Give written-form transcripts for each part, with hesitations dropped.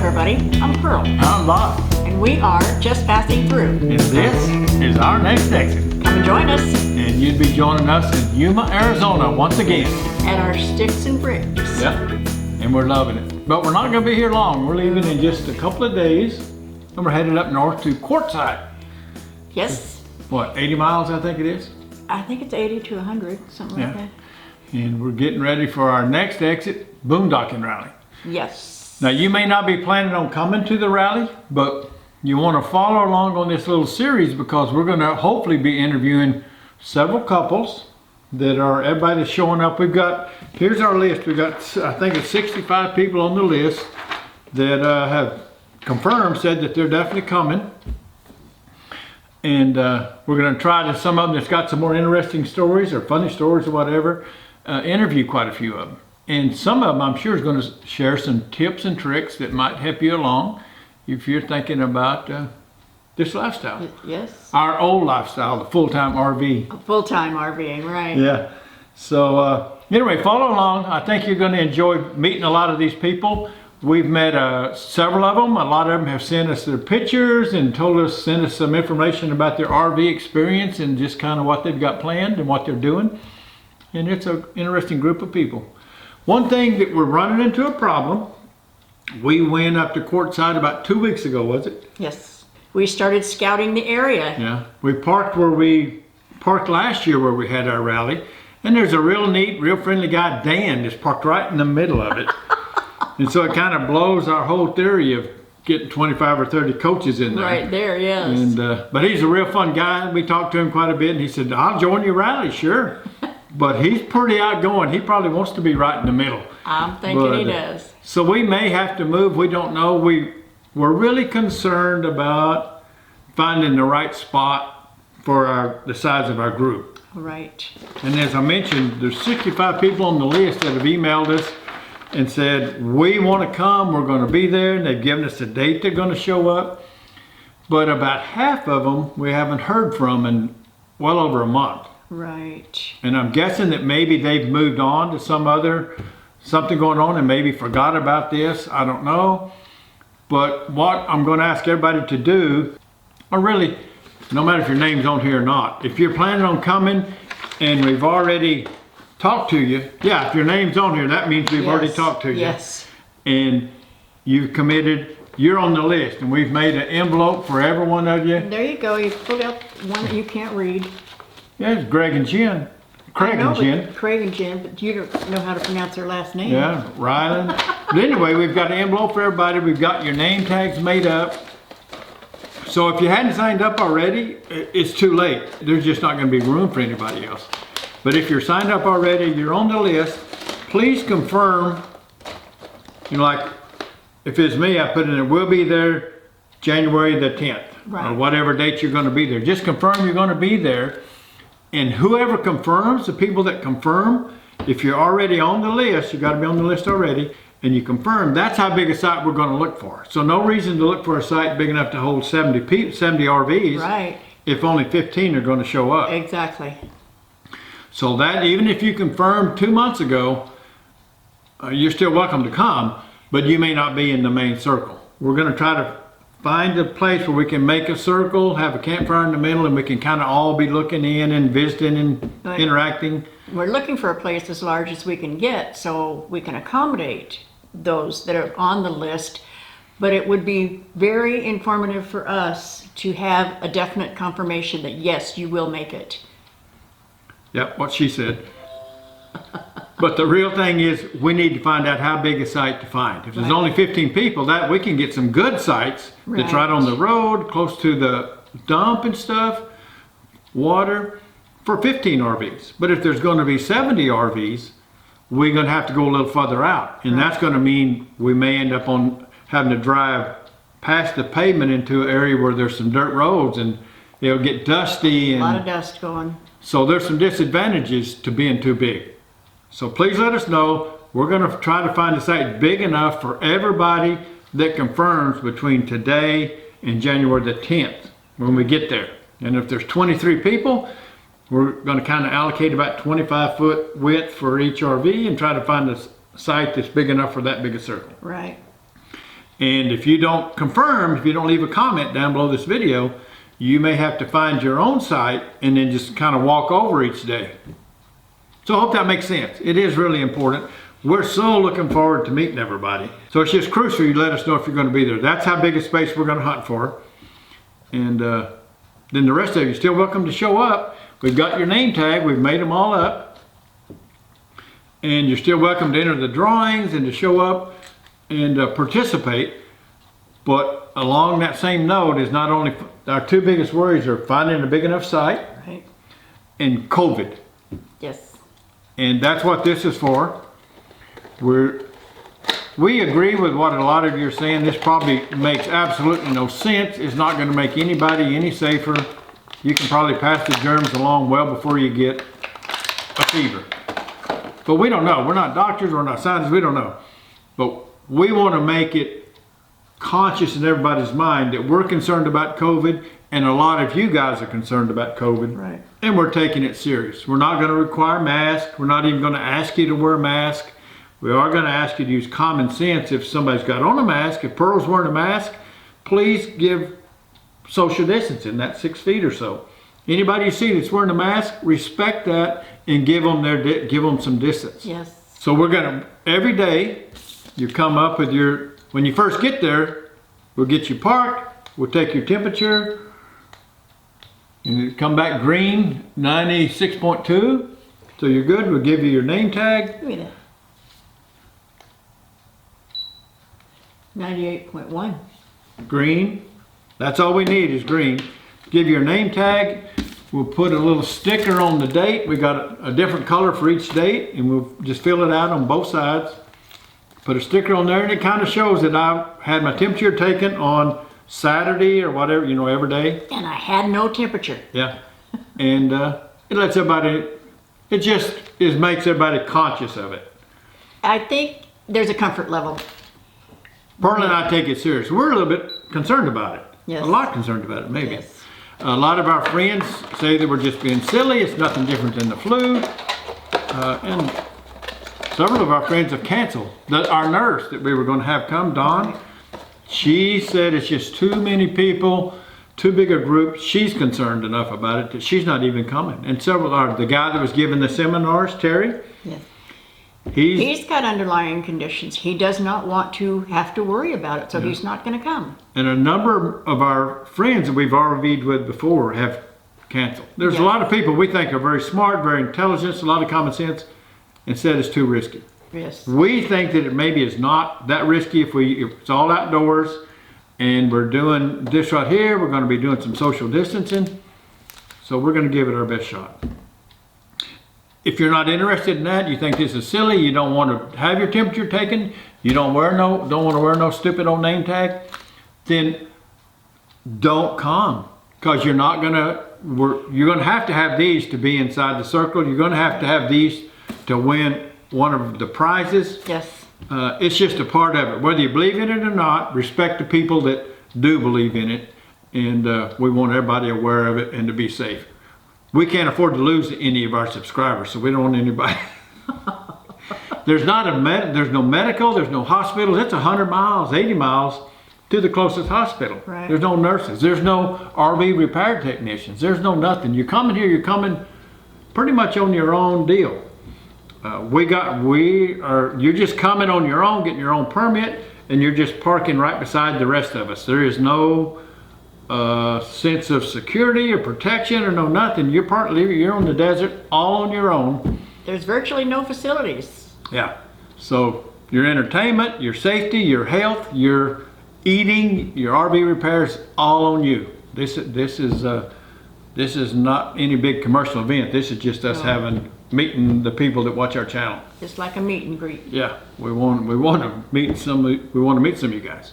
everybody. I'm Pearl. I'm Bob. And we are just passing through. And this is our next exit. Come and join us. And you'd be joining us in Yuma, Arizona once again. At our Sticks and Bricks. Yep. And we're loving it. But we're not going to be here long. We're leaving in just a couple of days. And we're headed up north to Quartzsite. Yes. What, 80 miles I think it is? I think it's 80 to 100, something like that. And we're getting ready for our next exit, Boondocking Rally. Yes. Now you may not be planning on coming to the rally, but you want to follow along on this little series because we're going to hopefully be interviewing several couples that are, everybody that's showing up. We've got, here's our list. We've got, I think it's 65 people on the list that have confirmed, said that they're definitely coming. And we're going to try to, some of them that's got some more interesting stories or funny stories or whatever, interview quite a few of them. And some of them I'm sure is going to share some tips and tricks that might help you along if you're thinking about this lifestyle. Yes. Our old lifestyle, the full-time RV. Full-time RVing, right. Yeah. So anyway, follow along. I think you're going to enjoy meeting a lot of these people. We've met several of them. A lot of them have sent us their pictures and sent us some information about their RV experience and just kind of what they've got planned and what they're doing. And it's an interesting group of people. One thing that we're running into a problem, we went up to Quartzsite about 2 weeks ago, was it? Yes. We started scouting the area. Yeah. We parked where we parked last year where we had our rally. And there's a real neat, real friendly guy, Dan, that's parked right in the middle of it. And so it kind of blows our whole theory of getting 25 or 30 coaches in there. Right there, yes. And but he's a real fun guy. We talked to him quite a bit and he said, I'll join your rally, sure. But he's pretty outgoing. He probably wants to be right in the middle. I'm thinking he does. So we may have to move. We don't know. We're really concerned about finding the right spot for the size of our group. Right. And as I mentioned, there's 65 people on the list that have emailed us and said, we want to come, we're going to be there, and they've given us a date they're going to show up. But about half of them we haven't heard from in well over a month. Right. And I'm guessing that maybe they've moved on to something going on and maybe forgot about this. I don't know. But what I'm going to ask everybody to do, or really, no matter if your name's on here or not, if you're planning on coming and we've already talked to you, yeah, if your name's on here, that means we've already talked to you. Yes. And you've committed, you're on the list, and we've made an envelope for every one of you. There you go. You pulled out one that you can't read. Yeah, it's Greg and Jen. Craig and Jen. Craig and Jen, but you don't know how to pronounce their last name. Yeah, Ryland. But anyway, we've got an envelope for everybody. We've got your name tags made up. So if you hadn't signed up already, it's too late. There's just not going to be room for anybody else. But if you're signed up already, you're on the list, please confirm, like if it's me, I put in there, we'll be there January the 10th. Right. Or whatever date you're going to be there. Just confirm you're going to be there. And whoever confirms, the people that confirm, if you're already on the list, you got to be on the list already, and you confirm, that's how big a site we're going to look for. So no reason to look for a site big enough to hold 70 RVs. Right. If only 15 are going to show up. Exactly. So that, even if you confirmed 2 months ago, you're still welcome to come, but you may not be in the main circle. We're going to try to find a place where we can make a circle, have a campfire in the middle, and we can kind of all be looking in and visiting and interacting. We're looking for a place as large as we can get so we can accommodate those that are on the list. But it would be very informative for us to have a definite confirmation that yes, you will make it. Yep, what she said. But the real thing is we need to find out how big a site to find. If there's only 15 people, that we can get some good sites that's right on the road, close to the dump and stuff, water, for 15 RVs. But if there's going to be 70 RVs, we're going to have to go a little further out. And that's going to mean we may end up on having to drive past the pavement into an area where there's some dirt roads and it'll get dusty. And a lot of dust going. So there's some disadvantages to being too big. So please let us know. We're going to try to find a site big enough for everybody that confirms between today and January the 10th when we get there. And if there's 23 people, we're going to kind of allocate about 25-foot width for each RV and try to find a site that's big enough for that big a circle. Right. And if you don't confirm, if you don't leave a comment down below this video, you may have to find your own site and then just kind of walk over each day. So I hope that makes sense. It is really important. We're so looking forward to meeting everybody. So it's just crucial you let us know if you're going to be there. That's how big a space we're going to hunt for. And then the rest of you, still welcome to show up. We've got your name tag. We've made them all up. And you're still welcome to enter the drawings and to show up and participate. But along that same note is not only our two biggest worries are finding a big enough site, Right. and COVID. Yes. And that's what this is for. We agree with what a lot of you are saying. This probably makes absolutely no sense. It's not going to make anybody any safer. You can probably pass the germs along well before you get a fever. But we don't know. We're not doctors, we're not scientists, we don't know. But we want to make it conscious in everybody's mind that we're concerned about COVID, and a lot of you guys are concerned about COVID. Right. And we're taking it serious. We're not going to require masks. We're not even going to ask you to wear a mask. We are going to ask you to use common sense. If somebody's got on a mask, if Pearl's wearing a mask, please give social distancing, that's 6 feet or so. Anybody you see that's wearing a mask, respect that and give them some distance. Yes. So we're going to, every day, you come up with your, when you first get there, we'll get you parked, we'll take your temperature, and it come back green, 96.2. So you're good. We'll give you your name tag. Look at that. 98.1. Green. That's all we need is green. Give you your name tag. We'll put a little sticker on the date. We got a different color for each date, and we'll just fill it out on both sides. Put a sticker on there, and it kind of shows that I had my temperature taken on Saturday or whatever, you know, every day. And I had no temperature. Yeah. And it lets everybody, it just makes everybody conscious of it. I think there's a comfort level. Pearl and I take it serious. We're a little bit concerned about it. Yes. A lot concerned about it, maybe. Yes. A lot of our friends say that we're just being silly. It's nothing different than the flu. And several of our friends have canceled. Our nurse that we were going to have come, Dawn, she said it's just too many people, too big a group. She's concerned enough about it that she's not even coming. And the guy that was giving the seminars, Terry, Yes. he's He's got underlying conditions. He does not want to have to worry about it, so he's not going to come. and a number of our friends that we've RV'd with before have canceled. There's a Yeah. lot of people we think are very smart, very intelligent, a lot of common sense, and said it's too risky. Yes. We think that it maybe is not that risky if it's all outdoors and we're doing this right here. We're going to be doing some social distancing. So we're going to give it our best shot. If you're not interested in that, you think this is silly, you don't want to have your temperature taken, you don't want to wear no stupid old name tag, then don't come, because you're going to have these to be inside the circle. You're going to have these to win one of the prizes. Yes. It's just a part of it. Whether you believe in it or not, respect the people that do believe in it, and we want everybody aware of it and to be safe. We can't afford to lose any of our subscribers, so we don't want anybody. There's no medical, there's no hospitals. It's 100 miles, 80 miles to the closest hospital. Right. There's no nurses, there's no RV repair technicians, there's no nothing. You're coming here, you're coming pretty much on your own deal. You're just coming on your own, getting your own permit, and you're just parking right beside the rest of us. There is no sense of security or protection or no nothing. You're on the desert all on your own. There's virtually no facilities. Yeah. So your entertainment, your safety, your health, your eating, your RV repairs, all on you. This is not any big commercial event. This is just us meeting the people that watch our channel. Just like a meet and greet. Yeah, we want to meet some of you guys.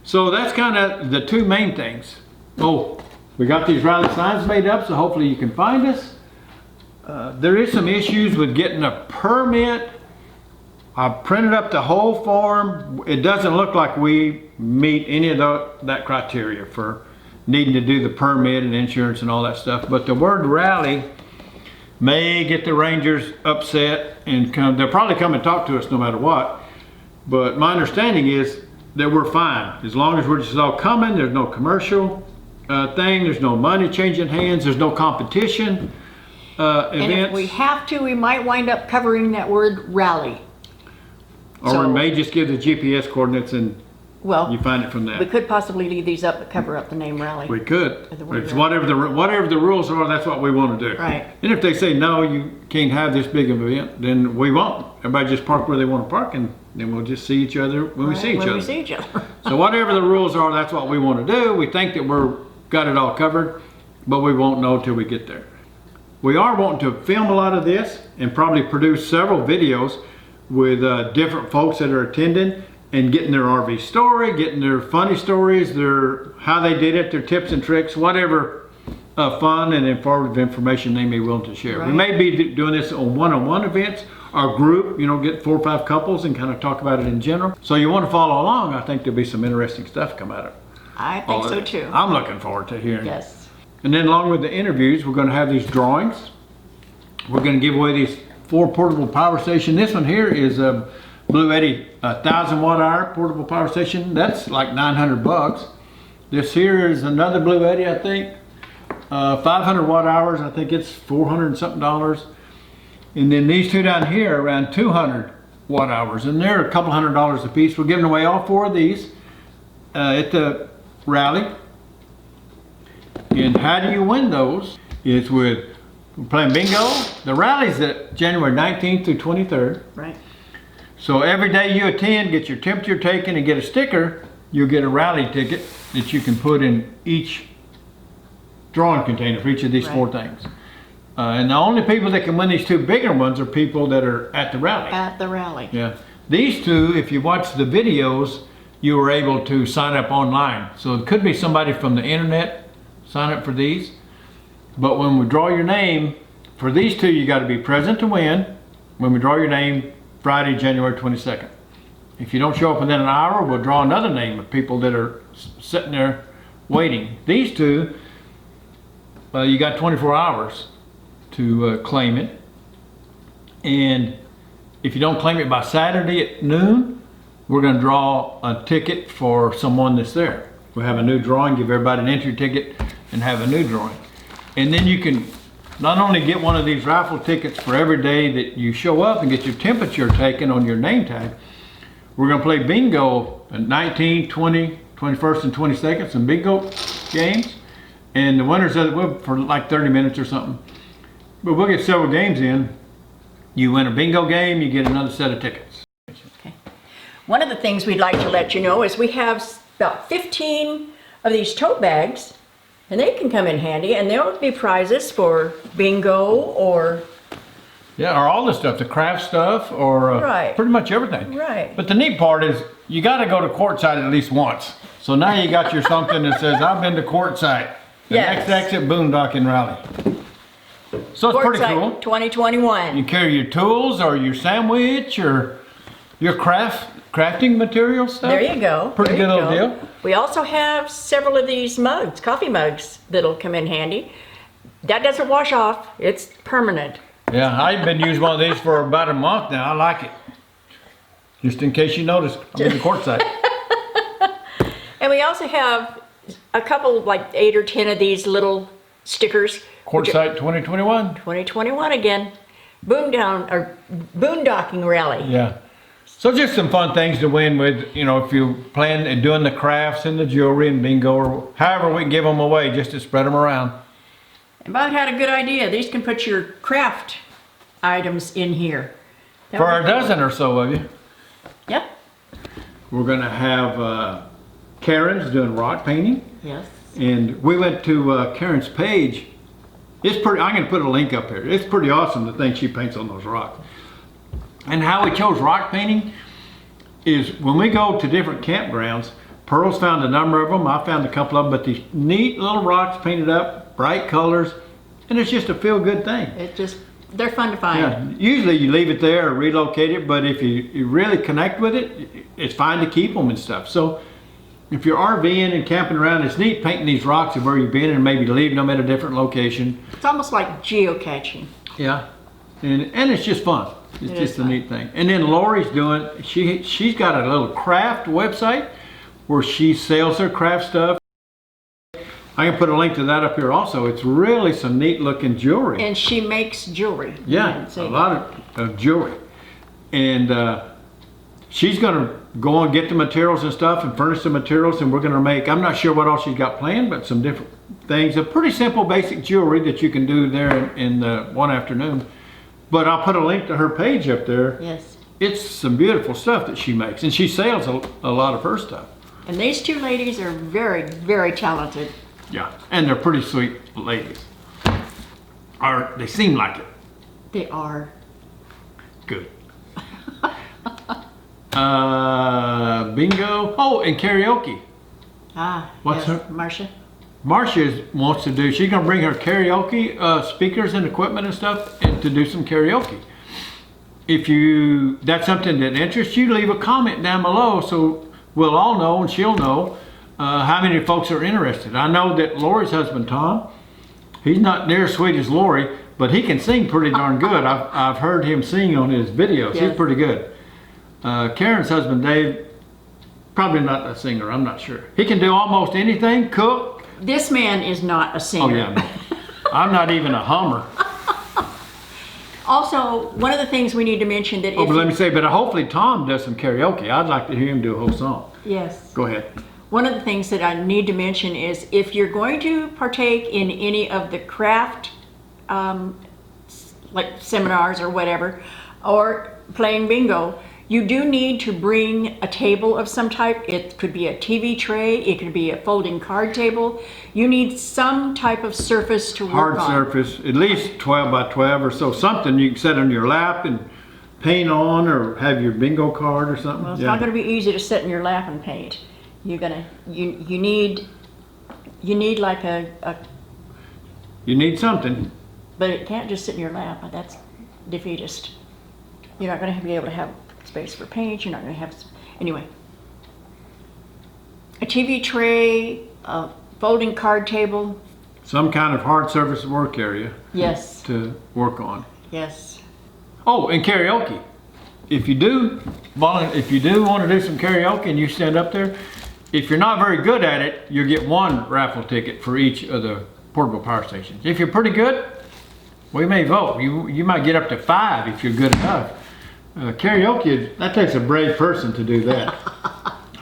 So that's kind of the two main things. Oh, we got these rally signs made up, so hopefully you can find us. There is some issues with getting a permit. I printed up the whole form. It doesn't look like we meet any of that criteria for needing to do the permit and insurance and all that stuff. But the word rally may get the rangers upset and they'll probably come and talk to us no matter what. But my understanding is that we're fine. As long as we're just all coming, there's no commercial thing, there's no money changing hands, there's no competition And events. if we have to, we might wind up covering that word rally. Or So- we may just give the GPS coordinates and Well, you find it from we that. could possibly leave these up, but cover up the name rally. We could. The word It's rally. whatever the rules are, that's what we want to do. Right. And if they say, no, you can't have this big of an event, then we won't. Everybody just park where they want to park, and then we'll just see each other when we see each When other. we see each other. So whatever the rules are, that's what we want to do. We think that got it all covered, but we won't know till we get there. We are wanting to film a lot of this and probably produce several videos with different folks that are attending and getting their RV story, getting their funny stories, how they did it, their tips and tricks, whatever fun and informative information they may be willing to share. Right. We may be doing this on one-on-one events, or group, get 4 or 5 couples and kind of talk about it in general. So you want to follow along, I think there'll be some interesting stuff come out of it. I think so too. I'm looking forward to hearing. Yes. And then along with the interviews, we're going to have these drawings. We're going to give away these 4 portable power station. This one here is a Blue Eddy 1,000 watt-hour portable power station. That's like $900. This here is another Blue Eddy, I think. 500 watt-hours. I think it's $400 and something dollars. And then these 2 down here are around 200 watt-hours, and they're a couple $100 a piece. We're giving away all 4 of these at the rally. And how do you win those? It's we're playing bingo. The rally's at January 19th through 23rd. Right. So every day you attend, get your temperature taken and get a sticker, you'll get a rally ticket that you can put in each drawing container for each of these Right. 4 things. And the only people that can win these 2 bigger ones are people that are at the rally. At the rally. Yeah. These 2, if you watch the videos, you were able to sign up online. So it could be somebody from the internet sign up for these. But when we draw your name, for these 2, you got to be present to win. When we draw your name, Friday, January 22nd. If you don't show up within an hour, we'll draw another name of people that are sitting there waiting. These 2, you got 24 hours to claim it. And if you don't claim it by Saturday at noon, we're going to draw a ticket for someone that's there. We'll have a new drawing, give everybody an entry ticket, and have a new drawing. And then you can not only get one of these raffle tickets for every day that you show up and get your temperature taken on your name tag. We're going to play bingo at 19, 20, 21st, and 22nd, some bingo games. And the winners of it for like 30 minutes or something. But we'll get several games in. You win a bingo game, you get another set of tickets. Okay. One of the things we'd like to let you know is we have about 15 of these tote bags, and they can come in handy, and there'll be prizes for bingo or Yeah, or all the stuff, the craft stuff, or Right. pretty much everything. Right. But the neat part is you got to go to Quartzsite at least once. So now you got your something that says, I've been to Quartzsite. The Yes. next Exit Boondocking Rally. So it's pretty Quartzsite cool. 2021. You carry your tools or your sandwich or your crafting material stuff. There you go. Pretty There good you little go. deal. We also have several of these mugs, coffee mugs, that'll come in handy. That doesn't wash off. It's permanent. Yeah, I've been using one of these for about a month now. I like it. Just in case you noticed, I'm in the Quartzsite. And we also have a couple, like 8 or 10 of these little stickers. which are Quartzsite 2021. 2021 again. Boondocking Rally. Yeah. So just some fun things to win with, if you plan on doing the crafts and the jewelry and bingo or however we can give them away just to spread them around. And Bob had a good idea. These can put your craft items in here. That For would a be cool. dozen or so of you, Yep. we're going to have Karen's doing rock painting. Yes. And we went to Karen's page. It's pretty, I'm going to put a link up here. It's pretty awesome the things she paints on those rocks. And how we chose rock painting is when we go to different campgrounds, Pearl's found a number of them, I found a couple of them, but these neat little rocks painted up, bright colors, and it's just a feel-good thing. They're fun to find. Yeah, usually you leave it there or relocate it, but if you really connect with it, it's fine to keep them and stuff. So if you're RVing and camping around, it's neat painting these rocks of where you've been and maybe leaving them at a different location. It's almost like geocaching. Yeah, and it's just fun. It's It just is a fun. neat thing. And then Lori's doing, she's got a little craft website where she sells her craft stuff. I can put a link to that up here also. It's really some neat looking jewelry. And she makes jewelry. Yeah, a lot of jewelry. And she's gonna go and get the materials and stuff and furnish the materials, and we're gonna make, I'm not sure what all she's got planned, but some different things. A pretty simple basic jewelry that you can do there in one afternoon. But I'll put a link to her page up there. Yes. It's some beautiful stuff that she makes, and she sells a lot of her stuff. And these two ladies are very, very talented. Yeah, and they're pretty sweet ladies. Or they seem like it. They are. Good. Bingo. Oh, and karaoke. Ah, What's yes. her? Marcia. Marcia wants to do, she's gonna bring her karaoke speakers and equipment and stuff and to do some karaoke. If that's something that interests you, leave a comment down below so we'll all know and she'll know how many folks are interested. I know that Lori's husband, Tom, he's not near as sweet as Lori, but he can sing pretty darn good. I've heard him sing on his videos. Yes. He's pretty good. Karen's husband, Dave, probably not a singer, I'm not sure. He can do almost anything, cook. This man is not a singer. Oh yeah, no. I'm not even a hummer. Also, one of the things we need to mention that But let me say, but hopefully Tom does some karaoke. I'd like to hear him do a whole song. Yes. Go ahead. One of the things that I need to mention is if you're going to partake in any of the craft, like seminars or whatever, or playing bingo, you do need to bring a table of some type. It could be a TV tray, it could be a folding card table. You need some type of surface to work on. Hard surface, at least 12 by 12 or so, something you can set on your lap and paint on, or have your bingo card or something. Well, it's not going to be easy to sit in your lap and paint. You need like You need something. but it can't just sit in your lap. That's defeatist. You're not going to be able to have space for paint. You're not going to have, anyway. A TV tray, a folding card table. Some kind of hard surface work area. Yes. To work on. Yes. Oh, and karaoke. If you do want to do some karaoke and you stand up there, if you're not very good at it, you get one raffle ticket for each of the portable power stations. If you're pretty good, we may vote. You might get up to 5 if you're good enough. Karaoke, that takes a brave person to do that.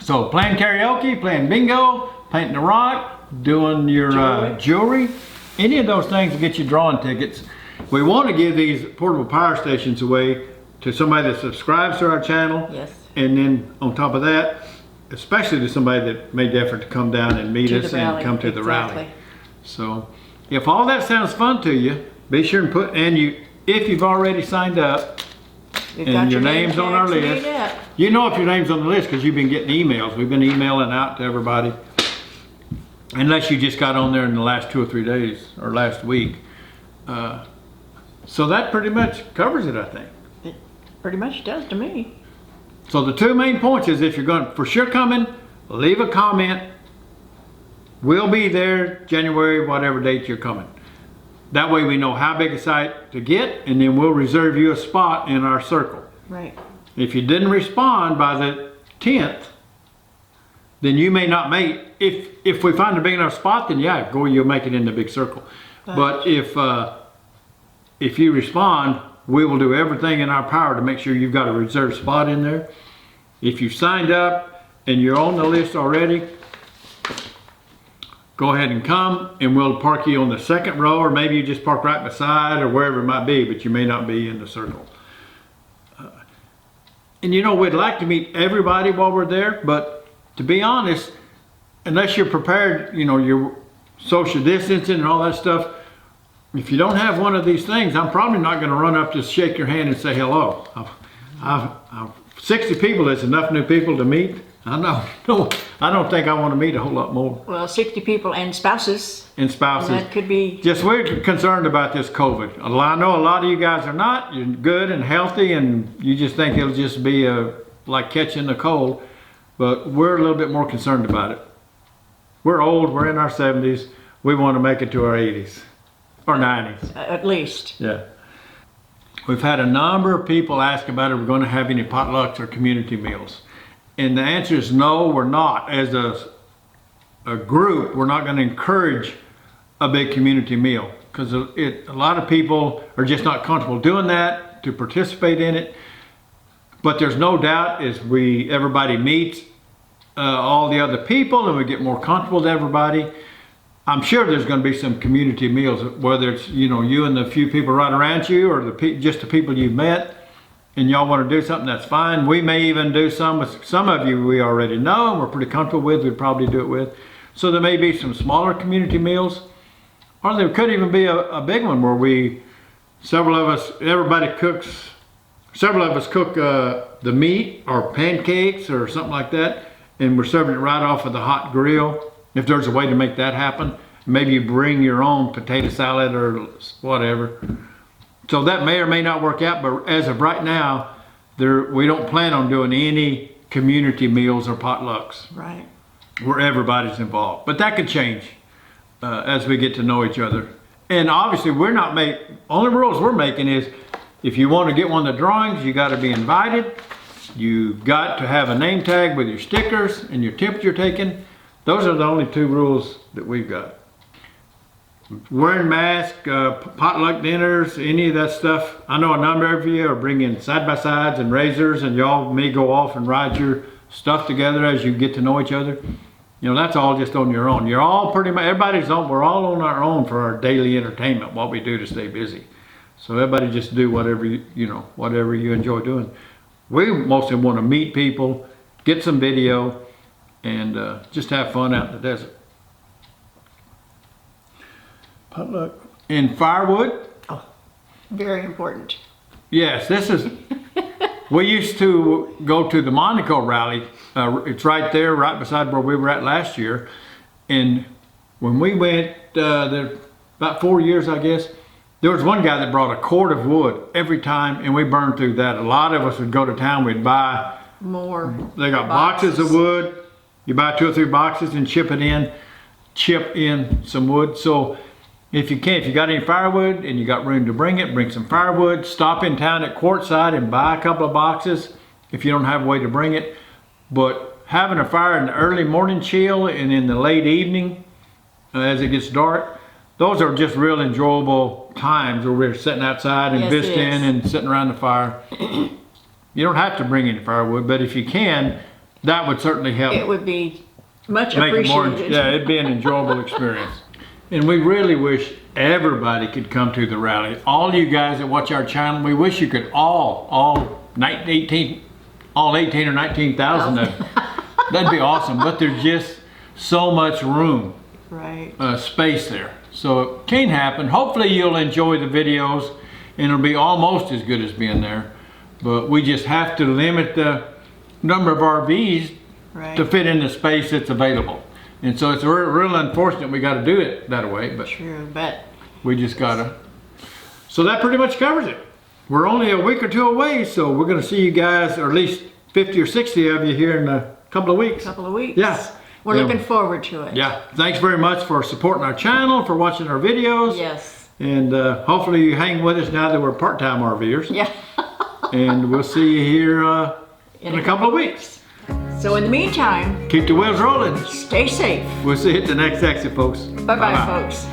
So playing karaoke, playing bingo, painting the rock, doing your jewelry, any of those things will get you drawing tickets. We want to give these portable power stations away to somebody that subscribes to our channel. Yes. And then on top of that, especially to somebody that made the effort to come down and meet us and come to the rally. So if all that sounds fun to you, be sure and if you've already signed up, and your name's on our list. You know if your name's on the list because you've been getting emails. We've been emailing out to everybody. Unless you just got on there in the last 2 or 3 days or last week. So that pretty much covers it, I think. It pretty much does to me. So the 2 main points is if you're going for sure coming, leave a comment. We'll be there January, whatever date you're coming. That way we know how big a site to get, and then we'll reserve you a spot in our circle. Right. If you didn't respond by the 10th, then you may not make, if we find a big enough spot, then yeah, you'll make it in the big circle. But if you respond, we will do everything in our power to make sure you've got a reserved spot in there. If you've signed up and you're on the list already, go ahead and come, and we'll park you on the second row, or maybe you just park right beside or wherever it might be, but you may not be in the circle. And we'd like to meet everybody while we're there, but to be honest, unless you're prepared, your social distancing and all that stuff, if you don't have one of these things, I'm probably not going to run up to shake your hand and say hello. 60 people is enough new people to meet. I know. No, I don't think I want to meet a whole lot more. Well, 60 people and spouses. And spouses. And that could be. Just we're concerned about this COVID. I know a lot of you guys are not. You're good and healthy, and you just think it'll just be like catching a cold. But we're a little bit more concerned about it. We're old. We're in our 70s. We want to make it to our 80s or 90s. At least. Yeah. We've had a number of people ask about if we're going to have any potlucks or community meals. And the answer is no, we're not. As a group, we're not going to encourage a big community meal because a lot of people are just not comfortable doing that, to participate in it. But there's no doubt as everybody meets all the other people and we get more comfortable with everybody, I'm sure there's going to be some community meals, whether it's, you know, you and the few people right around you or just the people you've met and y'all want to do something, that's fine. We may even do some with some of you we already know and we're pretty comfortable with, we'd probably do it with. So there may be some smaller community meals, or there could even be a big one where several of us cook the meat or pancakes or something like that, and we're serving it right off of the hot grill. If there's a way to make that happen, maybe you bring your own potato salad or whatever. So that may or may not work out, but as of right now, we don't plan on doing any community meals or potlucks. Right. Where everybody's involved. But that could change as we get to know each other. And obviously only rules we're making is if you want to get one of the drawings, you got to be invited. You've got to have a name tag with your stickers and your temperature taken. Those are the only 2 rules that we've got. Wearing masks, potluck dinners, any of that stuff. I know a number of you are bringing side-by-sides and razors, and y'all may go off and ride your stuff together as you get to know each other. You know, that's all just on your own. You're all pretty much, we're all on our own for our daily entertainment, what we do to stay busy. So everybody just do whatever you enjoy doing. We mostly want to meet people, get some video, and just have fun out in the desert. Potluck. In Firewood. Oh, very important. Yes, we used to go to the Monaco rally. It's right there, right beside where we were at last year. And when we went there, about 4 years, I guess, there was one guy that brought a cord of wood every time, and we burned through that. A lot of us would go to town, we'd buy more. They got boxes of wood. You buy 2 or 3 boxes and chip in some wood. So if you got any firewood and you got room to bring some firewood. Stop in town at Quartzsite and buy a couple of boxes if you don't have a way to bring it. But having a fire in the early morning chill and in the late evening as it gets dark, those are just real enjoyable times where we're sitting outside and visiting and sitting around the fire. You don't have to bring any firewood, but if you can, that would certainly help. It would be much appreciated. It'd be an enjoyable experience. And we really wish everybody could come to the rally. All you guys that watch our channel, we wish you could all 18 or 19,000 of them. That'd be awesome, but there's just so much room, space there. So it can't happen. Hopefully you'll enjoy the videos and it'll be almost as good as being there. But we just have to limit the number of RVs to fit in the space that's available. And so it's real unfortunate we got to do it that way, but true, but we just gotta. So that pretty much covers it. We're only a week or 2 away, so we're gonna see you guys, or at least 50 or 60 of you here in a couple of weeks. Yeah. We're looking forward to it. Yeah. Thanks very much for supporting our channel, for watching our videos. Yes. And hopefully you hang with us now that we're part-time RVers. Yeah. And we'll see you here in a couple of weeks. So in the meantime, keep the wheels rolling. Stay safe. We'll see you at the next exit, folks. Bye-bye, folks.